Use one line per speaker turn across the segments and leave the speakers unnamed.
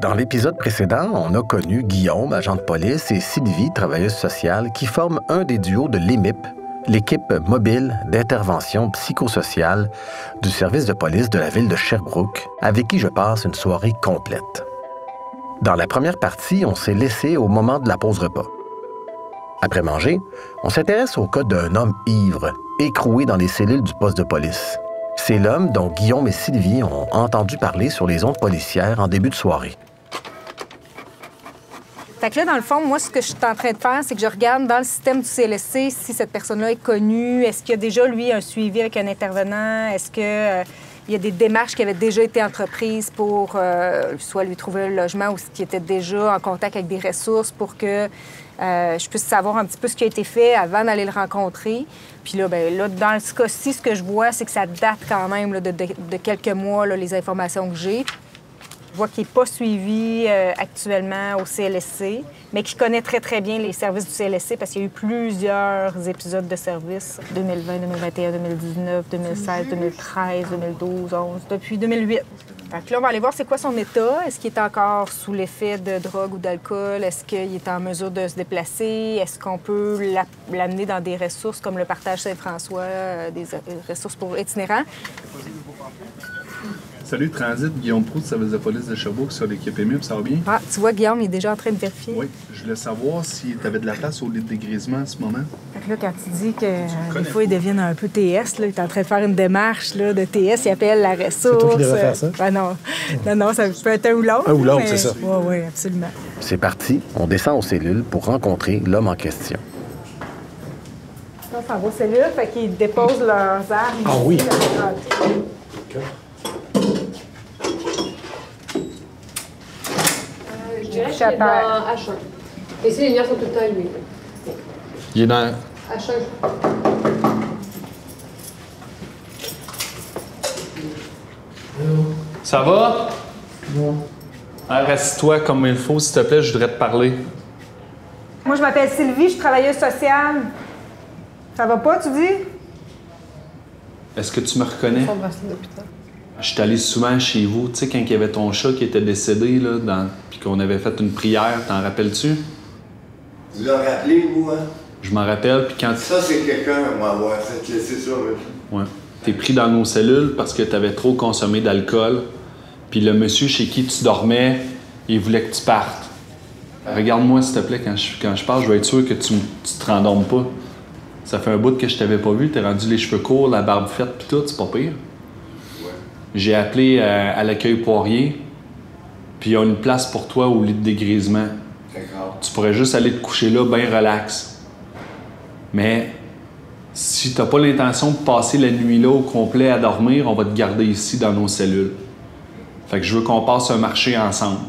Dans l'épisode précédent, on a connu Guillaume, agent de police, et Sylvie, travailleuse sociale, qui forment un des duos de l'EMIP, l'équipe mobile d'intervention psychosociale du service de police de la ville de Sherbrooke, avec qui je passe une soirée complète. Dans la première partie, on s'est laissé au moment de la pause repas. Après manger, on s'intéresse au cas d'un homme ivre, écroué dans les cellules du poste de police. C'est l'homme dont Guillaume et Sylvie ont entendu parler sur les ondes policières en début de soirée.
Fait que là, dans le fond, moi, ce que je suis en train de faire, c'est que je regarde dans le système du CLSC si cette personne-là est connue. Est-ce qu'il y a déjà, lui, un suivi avec un intervenant? Est-ce qu'il y a des démarches qui avaient déjà été entreprises pour soit lui trouver un logement ou qui était déjà en contact avec des ressources pour que je puisse savoir un petit peu ce qui a été fait avant d'aller le rencontrer. Puis là, bien, là, dans ce cas-ci, ce que je vois, c'est que ça date quand même là, de quelques mois, là, les informations que j'ai. Je vois qu'il n'est pas suivi actuellement au CLSC, mais qu'il connaît très, très bien les services du CLSC parce qu'il y a eu plusieurs épisodes de service. 2020, 2021, 2019, 2016, 2013, 2012, 2011, depuis 2008. Fait que là, on va aller voir c'est quoi son état. Est-ce qu'il est encore sous l'effet de drogue ou d'alcool? Est-ce qu'il est en mesure de se déplacer? Est-ce qu'on peut l'amener dans des ressources comme le Partage Saint-François, des ressources pour itinérants?
Salut, Transit, Guillaume Proust, service de police de Sherbrooke sur l'équipe EMIP, ça va bien?
Ah, tu vois, Guillaume, il est déjà en train de vérifier.
Oui, je voulais savoir si tu avais de la place au lit de dégrisement en ce moment.
Fait que là, quand tu dis que des fois, ils deviennent un peu TS, là, il est en train de faire une démarche là, de TS, il appelle la ressource.
C'est toi qui devrais faire ça?
Ben non. Non, ça peut être un ou l'autre.
Un ou l'autre,
mais...
c'est ça.
Oui, absolument.
C'est parti, on descend aux cellules pour rencontrer l'homme en question.
On s'en va aux cellules, fait qu'ils déposent leurs armes.
Ah oui?
Je dirais qu'il est dans H1. Et ici, les lumières sont tout le temps allumées.
Il est dans...
H1.
Ça va? Non. Reste-toi comme il faut, s'il te plaît, je voudrais te parler.
Moi, je m'appelle Sylvie, je suis travailleuse sociale. Ça va pas, tu dis?
Est-ce que tu me reconnais?
Son bracelet d'hôpital.
Je suis allé souvent chez vous, tu sais, quand il y avait ton chat qui était décédé, là, puis qu'on avait fait une prière, t'en rappelles-tu?
Vous vous en rappelez, vous, hein?
Je m'en rappelle, puis quand...
Ça, c'est quelqu'un à m'avoir fait laisser ça,
Ouais. T'es pris dans nos cellules parce que t'avais trop consommé d'alcool, puis le monsieur chez qui tu dormais, il voulait que tu partes. Regarde-moi, s'il te plaît, quand je parle, je vais être sûr que tu te rendormes pas. Ça fait un bout que je t'avais pas vu, t'es rendu les cheveux courts, la barbe faite, puis tout, c'est pas pire. J'ai appelé à l'accueil Poirier, puis ils ont une place pour toi au lit de dégrisement.
D'accord.
Tu pourrais juste aller te coucher là, bien relax. Mais si t'as pas l'intention de passer la nuit là au complet à dormir, on va te garder ici dans nos cellules. Fait que je veux qu'on passe un marché ensemble.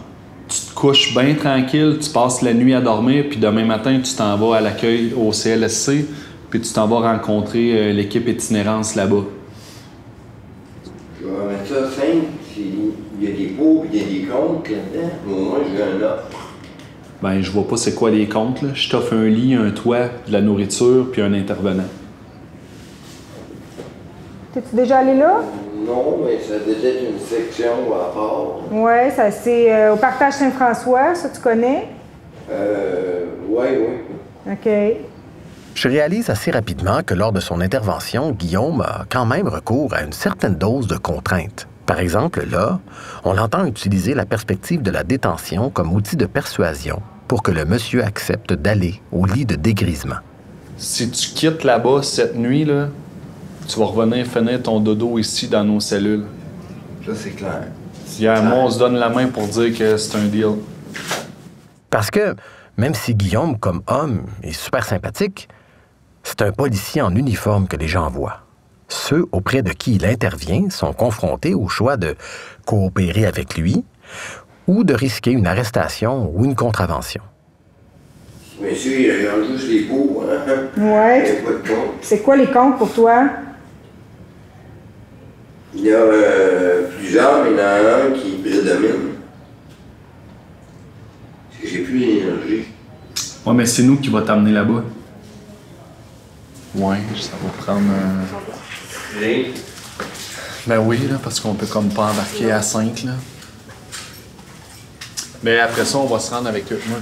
Tu te couches bien tranquille, tu passes la nuit à dormir, puis demain matin, tu t'en vas à l'accueil au CLSC, puis tu t'en vas rencontrer l'équipe itinérance là-bas.
Je vais mettre ça simple. Il y a des pots et il y a des comptes là-dedans. Moi, j'ai un offre.
Ben, je vois pas c'est quoi les comptes, là. Je t'offre un lit, un toit, de la nourriture, puis un intervenant.
T'es-tu déjà allé là?
Non, mais ça doit être une section à part.
Oui, ça c'est au Partage Saint-François, ça tu connais?
Oui.
OK.
Je réalise assez rapidement que lors de son intervention, Guillaume a quand même recours à une certaine dose de contrainte. Par exemple, là, on l'entend utiliser la perspective de la détention comme outil de persuasion pour que le monsieur accepte d'aller au lit de dégrisement.
Si tu quittes là-bas cette nuit, là, tu vas revenir finir ton dodo ici dans nos cellules.
Ça, c'est clair.
Hier, moi, on se donne la main pour dire que c'est un deal.
Parce que, même si Guillaume, comme homme, est super sympathique, c'est un policier en uniforme que les gens voient. Ceux auprès de qui il intervient sont confrontés au choix de coopérer avec lui ou de risquer une arrestation ou une contravention.
Monsieur, il regarde juste les pots, hein?
Ouais.
Il n'y a pas de compte.
C'est quoi les comptes pour toi?
Il y a plusieurs, mais il y en a un qui prédomine. C'est que j'ai plus d'énergie.
Ouais, mais c'est nous qui va t'amener là-bas. Ouais, ça va prendre
Hey.
Ben oui, là, parce qu'on peut comme pas embarquer à 5, là. Mais après ça, on va se rendre avec eux. Moi,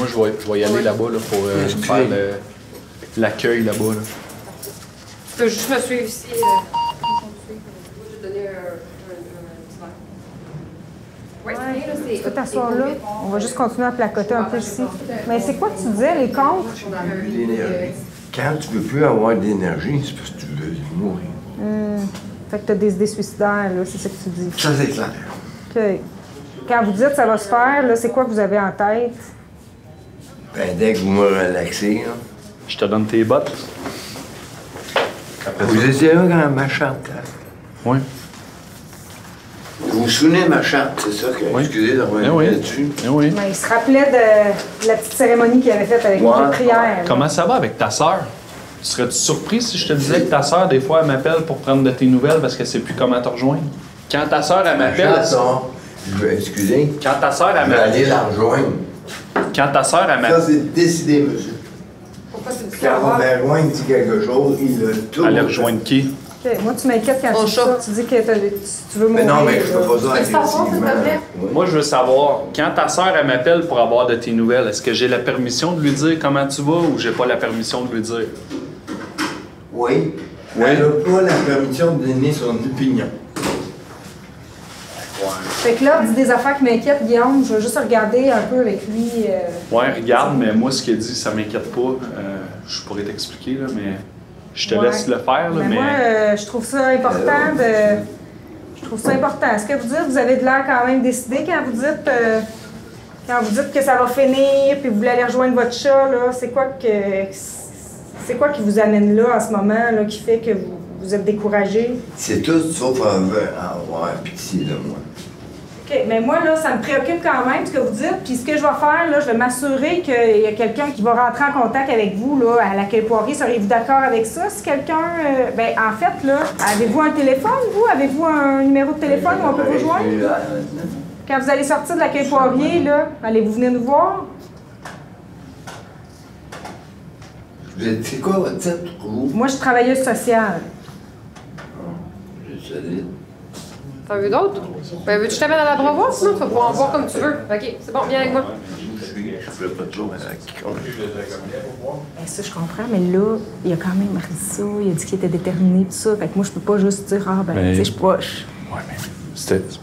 je vais y aller là-bas là, pour faire l'accueil là-bas. Là.
Tu peux juste me suivre ici. Je vais te donner un petit verre.
Tu peux t'asseoir là. On va juste continuer à placoter un peu ici. Mais c'est quoi que tu disais, les comptes?
L'énergie. Quand tu ne veux plus avoir d'énergie, c'est parce que tu veux mourir.
Fait que tu as des idées suicidaires, là, c'est ça que tu dis.
Ça, c'est clair.
OK. Quand vous dites que ça va se faire, là, c'est quoi que vous avez en tête?
Ben, dès que vous me relaxez, là.
Je te donne tes bottes. Après
Vous étiez là quand ma charte, là.
Oui.
Vous vous souvenez de ma charte, c'est ça que.
Oui.
Excusez de revenir là-dessus.
Oui.
Mais il se rappelait de la petite cérémonie qu'il avait faite avec les prières.
Comment ça va avec ta sœur? Serais-tu surpris si je te disais que ta sœur, des fois, elle m'appelle pour prendre de tes nouvelles parce qu'elle sait plus comment te rejoindre? Quand ta sœur, elle m'appelle...
Excusez.
Quand ta sœur, elle
Je vais
m'appelle...
aller la rejoindre.
Quand ta sœur, elle
Ça,
m'appelle...
c'est décidé, monsieur.
Pourquoi tu dis
Quand
ça?
on va rejoindre dit quelque chose, il a tout.
Elle rejoindre qui?
OK. Moi, tu m'inquiètes quand
On
tu dis ça. Tu dis que tu veux mourir.
Mais non, mais je
là.
peux pas ça
Peux-tu t'asseoir, s'il te plaît?
agressivement.
Moi, je veux savoir, quand ta sœur, elle m'appelle pour avoir de tes nouvelles, est-ce que j'ai la permission de lui dire comment tu vas ou j'ai pas la permission de lui dire?
Oui.
Oui.
Elle n'a pas la permission de donner son opinion.
Fait que là, dis des affaires qui m'inquiètent, Guillaume. Je vais juste regarder un peu avec lui.
Ouais, regarde, mais moi, ce qu'il dit, ça m'inquiète pas. Je pourrais t'expliquer, là, mais je te laisse le faire, là, mais...
Moi, je trouve ça important de... Je trouve ça important. Est-ce que vous dites, vous avez de l'air quand même décidé quand vous dites que ça va finir, puis vous voulez aller rejoindre votre chat, là, c'est quoi qui vous amène là en ce moment, là, qui fait que vous êtes découragé?
C'est tout sauf avoir pitié de moi.
OK, mais moi, là, ça me préoccupe quand même ce que vous dites. Puis ce que je vais faire, là, je vais m'assurer qu'il y a quelqu'un qui va rentrer en contact avec vous, là, à l'accueil Poirier. Seriez-vous d'accord avec ça? Si quelqu'un... ben, en fait, là, avez-vous un téléphone, vous? Avez-vous un numéro de téléphone où on peut vous joindre? Quand vous allez sortir de l'accueil Poirier, là, allez-vous venir nous voir?
C'est quoi votre titre, vous?
Moi, je suis travailleuse sociale.
Je sais.
T'en veux d'autres? Ben, veux-tu que je t'amène à la bravoure, sinon tu vas pouvoir en voir comme tu veux. OK, c'est bon, viens avec moi.
Je fais pas de jour à quiconque.
Ben, ça, je comprends, mais là, il a quand même dit ça. Il a dit qu'il était déterminé, tout ça. Fait que moi, je peux pas juste dire, ah, ben, tu sais, je suis proche.
Ouais, mais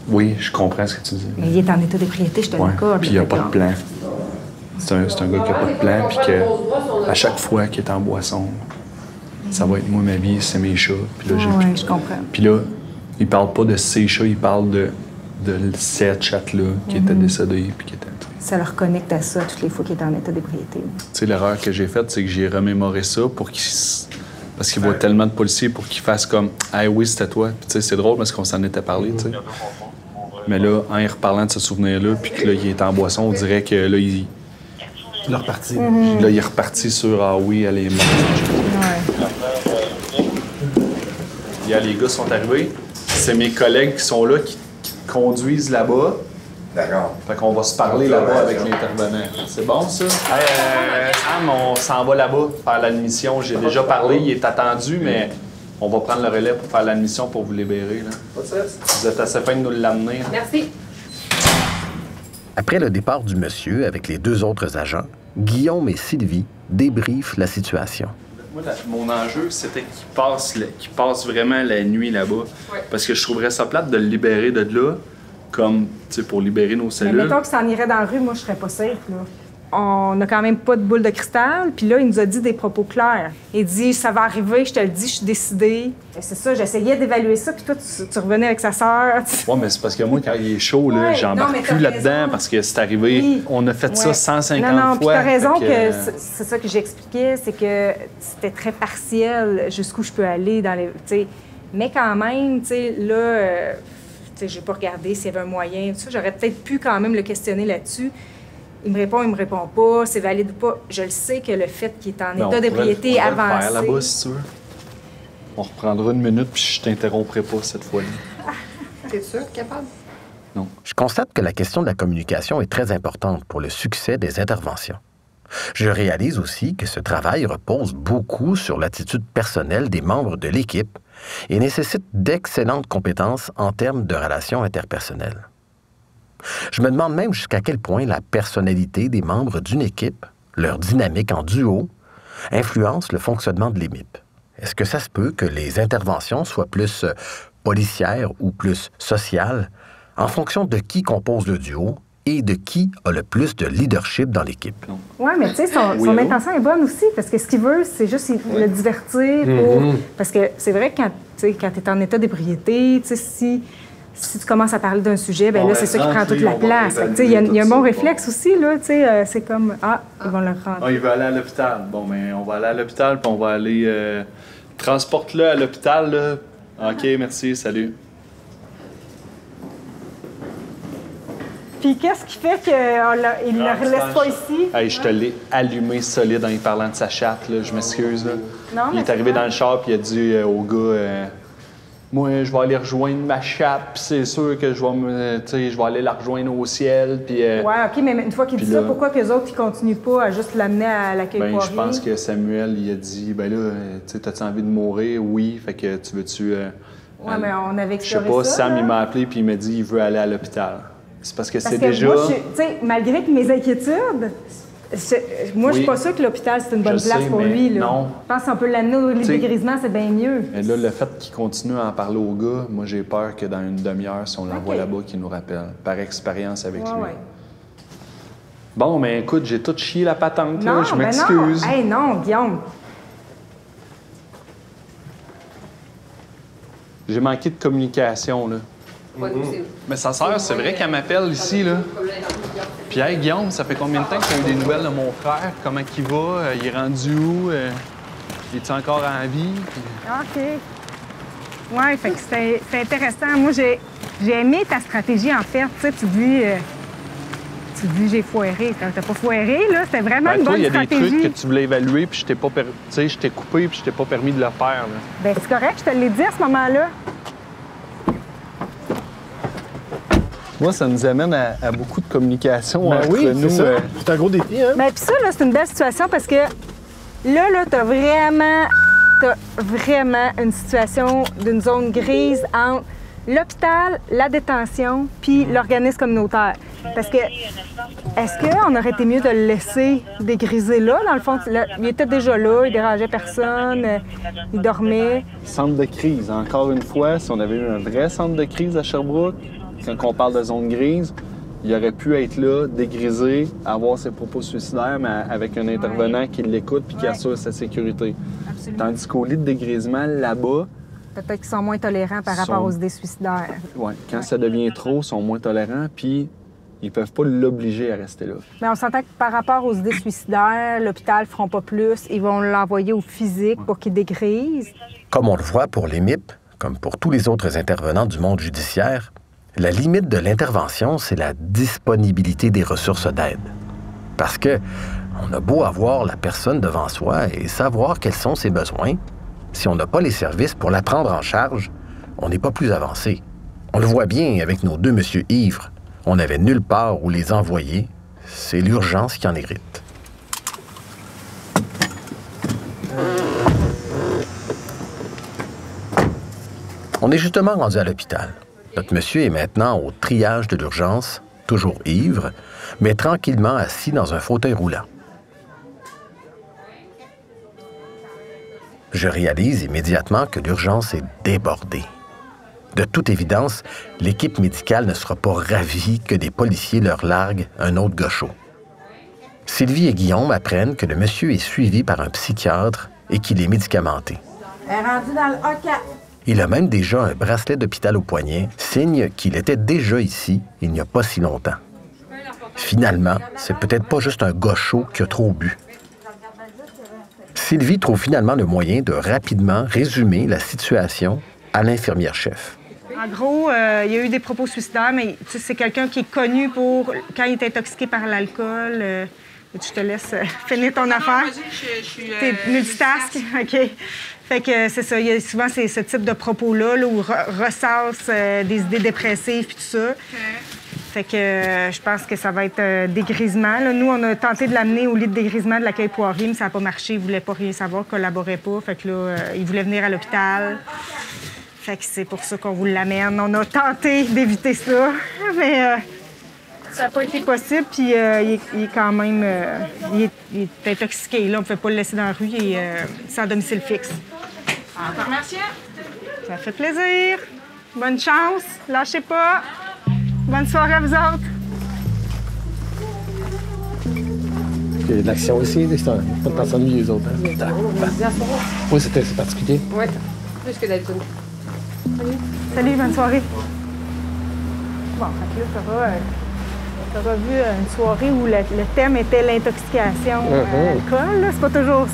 oui, je comprends ce que tu dis.
Mais il est en état d'ébriété, je te l'accorde.
Puis il n'y a pas de plan. C'est un gars qui n'a pas de plan, puis qu'à chaque fois qu'il est en boisson, ça va être moi, ma vie, c'est mes chats. Puis là,
Oui, je comprends.
Puis là, il parle pas de ses chats, il parle de cette chatte-là qui était décédée, puis qui était...
Ça le reconnecte à ça toutes les fois qu'il est en état d'ébriété.
Tu sais, l'erreur que j'ai faite, c'est que j'ai remémoré ça pour qu'il... Parce qu'il voit tellement de policiers pour qu'il fasse comme « Ah oui, c'était toi ». Puis tu sais, c'est drôle parce qu'on s'en était parlé, tu sais. Mais là, en y reparlant de ce souvenir-là, puis que là, il est en boisson, on dirait que là, il est reparti. Là, il est reparti sur « Ah oui, elle est morte ».
Ouais.
Il y a les gars sont arrivés. C'est mes collègues qui sont là, qui conduisent là-bas.
D'accord.
Fait qu'on va se parler là-bas avec l'intervenant. C'est bon, ça? Sam, on s'en va là-bas faire l'admission. J'ai déjà parlé, il est attendu, mais on va prendre le relais pour faire l'admission pour vous libérer. Là. Vous êtes assez fin de nous l'amener. Là.
Merci.
Après le départ du monsieur avec les deux autres agents, Guillaume et Sylvie débriefent la situation.
Moi, mon enjeu, c'était qu'il passe vraiment la nuit là-bas.
Ouais.
Parce que je trouverais ça plate de le libérer de là, comme, tu sais, pour libérer nos
Mais
cellules.
mettons que ça en irait dans la rue, moi, je serais pas safe, là. On n'a quand même pas de boule de cristal, puis là, il nous a dit des propos clairs. Il dit « Ça va arriver, je te le dis, je suis décidée. » C'est ça, j'essayais d'évaluer ça, puis toi, tu revenais avec sa sœur.
Ouais, mais c'est parce que moi, quand il est chaud, là,
Ouais,
j'embarque
non, mais
plus
t'as
là-dedans
raison.
parce que c'est arrivé.
Oui.
On a fait ça
Ouais.
150
non, puis
fois.
t'as raison
fait
que c'est ça que j'expliquais, c'est que c'était très partiel jusqu'où je peux aller dans les... T'sais, mais quand même, tu sais, là, j'ai pas regardé s'il y avait un moyen, tout ça. J'aurais peut-être pu quand même le questionner là-dessus. Il me répond pas, c'est valide ou pas. Je le sais que le fait qu'il est en
Ben,
état d'ébriété
on pourrait le faire
avancé...
là-bas, si tu veux. On reprendra une minute, puis je t'interromprai pas cette fois-là.
T'es sûr, capable?
Non.
Je constate que la question de la communication est très importante pour le succès des interventions. Je réalise aussi que ce travail repose beaucoup sur l'attitude personnelle des membres de l'équipe et nécessite d'excellentes compétences en termes de relations interpersonnelles. Je me demande même jusqu'à quel point la personnalité des membres d'une équipe, leur dynamique en duo, influence le fonctionnement de l'EMIP. Est-ce que ça se peut que les interventions soient plus policières ou plus sociales en fonction de qui compose le duo et de qui a le plus de leadership dans l'équipe?
Oui, mais tu sais, son intention est bonne aussi, parce que ce qu'il veut, c'est juste le divertir. Parce que c'est vrai que quand tu es en état d'ébriété, si tu commences à parler d'un sujet, bien là, c'est ça qui prend toute la place. Il y a un bon réflexe aussi, là, c'est comme, ils vont le rentrer.
Il veut aller à l'hôpital. Bon, mais on va aller à l'hôpital, puis on va aller... Transporte-le à l'hôpital, là. OK, merci, salut.
Puis qu'est-ce qui fait qu'il ne le laisse pas ici?
Hey, je te l'ai allumé solide en y parlant de sa chatte, là. Je m'excuse, là.
Non,
il est arrivé dans le char, puis il a dit au gars... Moi, je vais aller rejoindre ma chatte, puis c'est sûr que je vais aller la rejoindre au ciel, puis...
Ouais, OK, mais une fois qu'il dit ça, pourquoi que les autres, ils continuent pas à juste l'amener à l'accueil poirier?
Je pense que Samuel, il a dit, ben là, t'as-tu envie de mourir? Oui, fait que tu veux-tu...
ouais, mais on avait exploré ça.
Je sais pas, Sam, il m'a appelé, puis il m'a dit, il veut aller à l'hôpital. C'est parce que c'est déjà...
Moi, tu sais, malgré mes inquiétudes... Moi, je suis pas sûre que l'hôpital, c'est une bonne place pour lui. Là.
Non.
Je pense qu'on peut l'amener au lit de dégrisement, c'est bien mieux.
Mais là, le fait qu'il continue à en parler au gars, moi, j'ai peur que dans une demi-heure, si on l'envoie là-bas, qu'il nous rappelle, par expérience avec lui. Ouais. Bon, mais écoute, j'ai tout chié la patente, là, je m'excuse.
Hey, non, Guillaume.
J'ai manqué de communication, là. Mais sa sœur, c'est vrai qu'elle m'appelle ici, là. Puis, hey, Guillaume, ça fait combien de temps que tu as eu des nouvelles de mon frère? Comment il va? Il est rendu où? Il est-tu encore en vie? Puis...
OK. Oui, fait que c'est intéressant. Moi, j'ai aimé ta stratégie, en fait. Tu sais, tu dis j'ai foiré. T'as pas foiré, là. C'était vraiment une bonne stratégie.
Il y a des trucs que tu voulais évaluer, puis je t'ai pas je t'ai coupé, puis je t'ai pas permis de le faire, là.
Bien, c'est correct, je te l'ai dit à ce moment-là.
Moi, ça nous amène à beaucoup de communication entre nous.
C'est un gros défi, hein?
Bien, puis ça, là, c'est une belle situation parce que là, t'as vraiment une situation d'une zone grise entre l'hôpital, la détention, puis l'organisme communautaire. Parce que, est-ce qu'on aurait été mieux de le laisser dégriser là? Dans le fond, il était déjà là, il dérangeait personne, il dormait.
Centre de crise. Encore une fois, si on avait eu un vrai centre de crise à Sherbrooke, quand on parle de zone grise, il aurait pu être là, dégrisé, avoir ses propos suicidaires, mais avec un intervenant qui l'écoute puis qui assure sa sécurité. Absolument. Tandis qu'au lit de dégrisement, là-bas...
Peut-être qu'ils sont moins tolérants par rapport aux idées suicidaires.
Oui, quand ça devient trop, ils sont moins tolérants, puis ils peuvent pas l'obliger à rester là.
Mais on s'entend que par rapport aux idées suicidaires, l'hôpital ne feront pas plus. Ils vont l'envoyer au physique pour qu'il dégrise.
Comme on le voit pour l'EMIP, comme pour tous les autres intervenants du monde judiciaire, la limite de l'intervention, c'est la disponibilité des ressources d'aide. Parce que on a beau avoir la personne devant soi et savoir quels sont ses besoins, si on n'a pas les services pour la prendre en charge, on n'est pas plus avancé. On le voit bien avec nos deux monsieur ivres. On n'avait nulle part où les envoyer. C'est l'urgence qui en hérite. On est justement rendu à l'hôpital. Notre monsieur est maintenant au triage de l'urgence, toujours ivre, mais tranquillement assis dans un fauteuil roulant. Je réalise immédiatement que l'urgence est débordée. De toute évidence, l'équipe médicale ne sera pas ravie que des policiers leur larguent un autre gaucho. Sylvie et Guillaume apprennent que le monsieur est suivi par un psychiatre et qu'il est médicamenté.
Elle est rendue dans le A4.
Il a même déjà un bracelet d'hôpital au poignet, signe qu'il était déjà ici il n'y a pas si longtemps. Finalement, c'est peut-être pas juste un gaucho qui a trop bu. Sylvie trouve finalement le moyen de rapidement résumer la situation à l'infirmière-chef.
En gros, il y a eu des propos suicidaires, mais c'est quelqu'un qui est connu pour, quand il est intoxiqué par l'alcool, je te laisse finir ton affaire. T'es multitask, OK. Fait que c'est ça, il y a souvent ce type de propos-là là, où ressasse des idées dépressives et tout ça. Fait que je pense que ça va être dégrisement. Là, nous, on a tenté de l'amener au lit de dégrisement de l'accueil poirier, mais ça n'a pas marché. Il ne voulait pas rien savoir, il ne collaborait pas. Fait que là, il voulait venir à l'hôpital. Fait que c'est pour ça qu'on vous l'amène. On a tenté d'éviter ça, mais Ça n'a pas été possible, puis il est quand même... il est intoxiqué, là. On ne pouvait pas le laisser dans la rue. Il est sans domicile fixe. Encore merci. Ça fait plaisir. Bonne chance. Lâchez pas. Bonne soirée à vous autres.
Il y a de l'action ici, pas de personne mieux les autres. Hein? Oui, c'est particulier.
Oui, plus que d'habitude.
Salut, bonne soirée. Bon, fait que là, t'auras vu une soirée où le thème était l'intoxication à l'alcool. C'est pas toujours...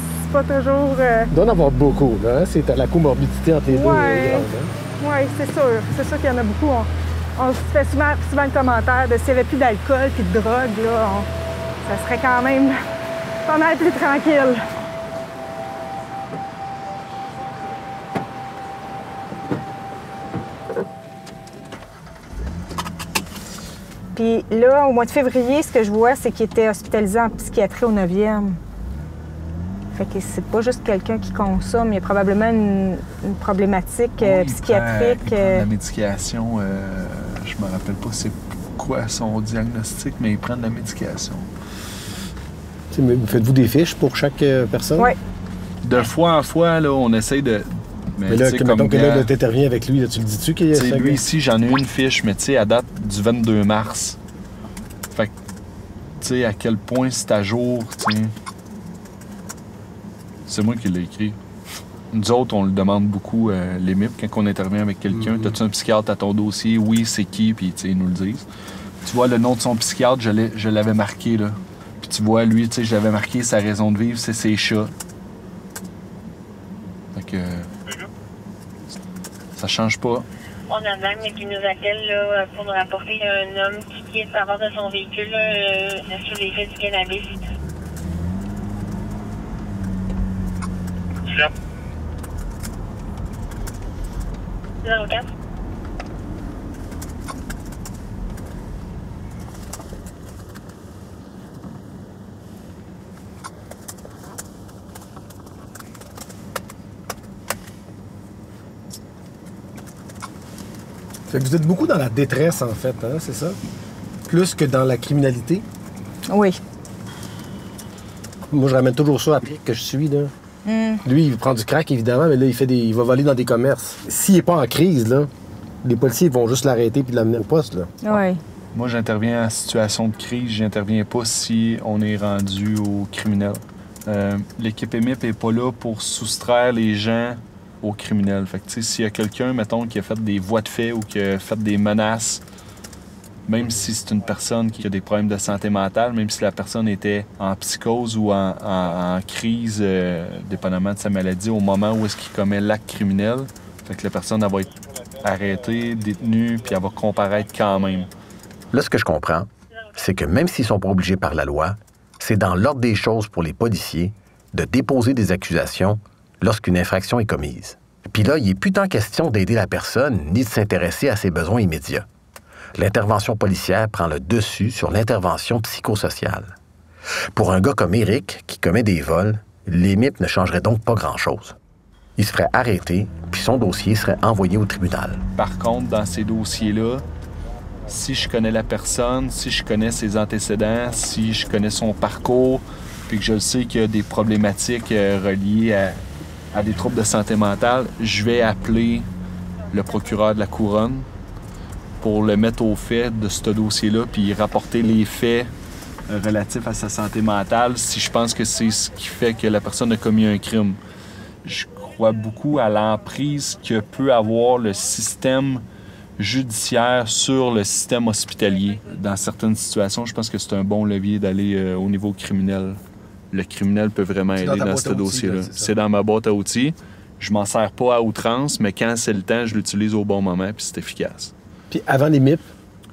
Il doit en avoir beaucoup, là. Hein? C'est la comorbidité entre les deux.
Oui, c'est sûr. C'est sûr qu'il y en a beaucoup. On se fait souvent le commentaire de s'il n'y avait plus d'alcool puis de drogue, là, ça serait quand même pas mal plus tranquille. Puis là, au mois de février, ce que je vois, c'est qu'il était hospitalisé en psychiatrie au 9e. Fait que c'est pas juste quelqu'un qui consomme, il y a probablement une problématique psychiatrique.
Il prend de la médication, je me rappelle pas c'est quoi son diagnostic, mais il prend de la médication.
Faites-vous des fiches pour chaque personne?
Oui.
De fois en fois, là, on essaye de...
Mais là, mettons que là, t'interviens avec lui, là, tu le dis-tu qu'il y a ça?
Lui ici, j'en ai une fiche, mais tu sais, à date du 22 mars. Fait que, tu sais, à quel point c'est à jour, tu sais. C'est moi qui l'ai écrit. Nous autres, on le demande beaucoup, les MIP, quand on intervient avec quelqu'un. T'as-tu un psychiatre à ton dossier? Oui, c'est qui? Puis, tu sais, ils nous le disent. Tu vois, le nom de son psychiatre, je l'avais marqué, là. Puis tu vois, lui, tu sais, j'avais marqué sa raison de vivre, c'est ses chats. Fait que... ça change pas.
On a même qui nous appelle là, pour nous rapporter un homme qui est à bord de son véhicule sur l'effet du cannabis.
Yep.
04.
Fait que vous êtes beaucoup dans la détresse, en fait, hein, c'est ça? Plus que dans la criminalité?
Oui.
Moi, je ramène toujours ça à pied que je suis, là. Lui, il prend du crack, évidemment, mais là, il va voler dans des commerces. S'il n'est pas en crise, là, les policiers vont juste l'arrêter puis l'amener au poste, là.
Oui.
Moi, j'interviens en situation de crise. J'interviens pas si on est rendu au criminel. L'équipe EMIP n'est pas là pour soustraire les gens aux criminels. Fait que, tu sais, s'il y a quelqu'un, mettons, qui a fait des voies de fait ou qui a fait des menaces, même si c'est une personne qui a des problèmes de santé mentale, même si la personne était en psychose ou en crise, dépendamment de sa maladie, au moment où est-ce qu'il commet l'acte criminel, fait que la personne, elle va être arrêtée, détenue, puis elle va comparaître quand même.
Là, ce que je comprends, c'est que même s'ils sont pas obligés par la loi, c'est dans l'ordre des choses pour les policiers de déposer des accusations lorsqu'une infraction est commise. Puis là, il n'est plus tant question d'aider la personne ni de s'intéresser à ses besoins immédiats. L'intervention policière prend le dessus sur l'intervention psychosociale. Pour un gars comme Éric, qui commet des vols, les MIP ne changeraient donc pas grand-chose. Il se ferait arrêter, puis son dossier serait envoyé au tribunal.
Par contre, dans ces dossiers-là, si je connais la personne, si je connais ses antécédents, si je connais son parcours, puis que je sais qu'il y a des problématiques reliées à des troubles de santé mentale, je vais appeler le procureur de la Couronne pour le mettre au fait de ce dossier-là, puis rapporter les faits relatifs à sa santé mentale si je pense que c'est ce qui fait que la personne a commis un crime. Je crois beaucoup à l'emprise que peut avoir le système judiciaire sur le système hospitalier. Dans certaines situations, je pense que c'est un bon levier d'aller au niveau criminel. Le criminel peut vraiment aider dans ce dossier-là. C'est dans ma boîte à outils. Je m'en sers pas à outrance, mais quand c'est le temps, je l'utilise au bon moment, puis c'est efficace.
Puis avant les MIP?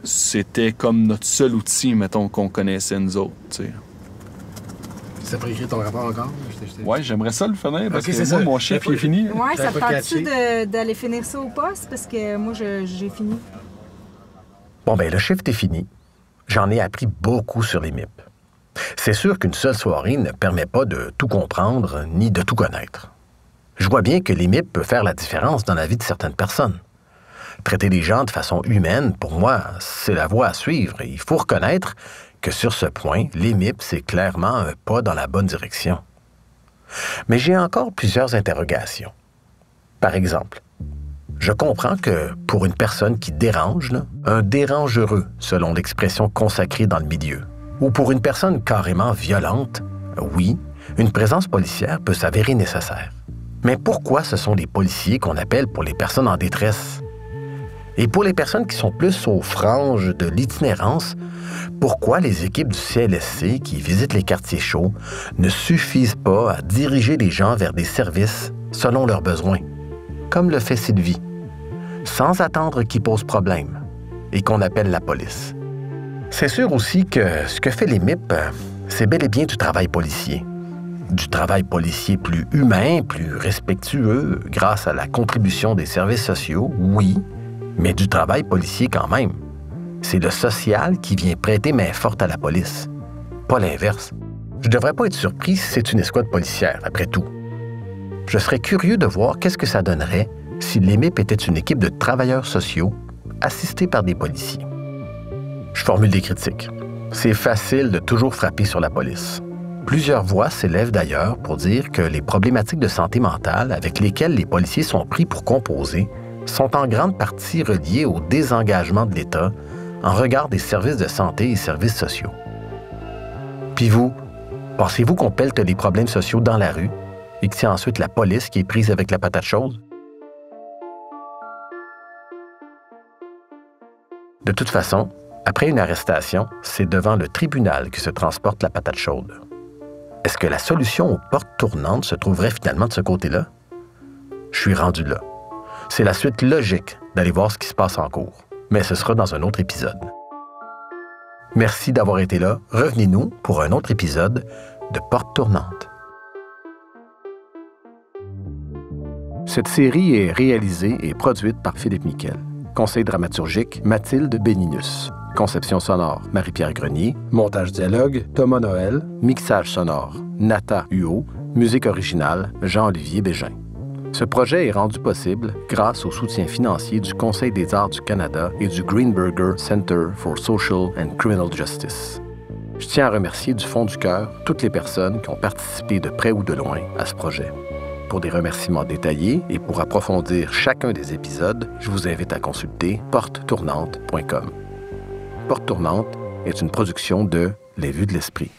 C'était comme notre seul outil, mettons, qu'on connaissait nous autres, tu sais.
Tu as pas écrit ton rapport encore?
Oui, j'aimerais ça le finir, parce que
ça.
moi, mon chiffre est fini.
Oui, ça te tente-tu d'aller finir ça au poste? Parce que moi, j'ai fini.
Bon, bien, le shift est fini. J'en ai appris beaucoup sur les MIP. C'est sûr qu'une seule soirée ne permet pas de tout comprendre ni de tout connaître. Je vois bien que les MIP peuvent faire la différence dans la vie de certaines personnes. Traiter les gens de façon humaine, pour moi, c'est la voie à suivre. Et il faut reconnaître que sur ce point, l'EMIP, c'est clairement un pas dans la bonne direction. Mais j'ai encore plusieurs interrogations. Par exemple, je comprends que pour une personne qui dérange, un dérangereux, selon l'expression consacrée dans le milieu, ou pour une personne carrément violente, oui, une présence policière peut s'avérer nécessaire. Mais pourquoi ce sont les policiers qu'on appelle pour les personnes en détresse? Et pour les personnes qui sont plus aux franges de l'itinérance, pourquoi les équipes du CLSC qui visitent les quartiers chauds ne suffisent pas à diriger les gens vers des services selon leurs besoins, comme le fait Sylvie, sans attendre qu'ils posent problème et qu'on appelle la police? C'est sûr aussi que ce que fait l'EMIP, c'est bel et bien du travail policier. Du travail policier plus humain, plus respectueux, grâce à la contribution des services sociaux, oui, mais du travail policier quand même. C'est le social qui vient prêter main forte à la police, pas l'inverse. Je ne devrais pas être surpris si c'est une escouade policière, après tout. Je serais curieux de voir qu'est-ce que ça donnerait si l'EMIP était une équipe de travailleurs sociaux assistés par des policiers. Je formule des critiques. C'est facile de toujours frapper sur la police. Plusieurs voix s'élèvent d'ailleurs pour dire que les problématiques de santé mentale avec lesquelles les policiers sont pris pour composer sont en grande partie reliées au désengagement de l'État en regard des services de santé et services sociaux. Puis vous, pensez-vous qu'on pelte les problèmes sociaux dans la rue et que c'est ensuite la police qui est prise avec la patate chaude? De toute façon, après une arrestation, c'est devant le tribunal que se transporte la patate chaude. Est-ce que la solution aux portes tournantes se trouverait finalement de ce côté-là? Je suis rendu là. C'est la suite logique d'aller voir ce qui se passe en cours, mais ce sera dans un autre épisode. Merci d'avoir été là. Revenez-nous pour un autre épisode de Portes tournantes. Cette série est réalisée et produite par Philippe Miquel. Conseil dramaturgique, Mathilde Béninus. Conception sonore, Marie-Pierre Grenier. Montage dialogue, Thomas Noël. Mixage sonore, Nata Huot. Musique originale, Jean-Olivier Bégin. Ce projet est rendu possible grâce au soutien financier du Conseil des arts du Canada et du Greenberger Center for Social and Criminal Justice. Je tiens à remercier du fond du cœur toutes les personnes qui ont participé de près ou de loin à ce projet. Pour des remerciements détaillés et pour approfondir chacun des épisodes, je vous invite à consulter portetournante.com. Porte Tournante est une production de Les Vues de l'Esprit.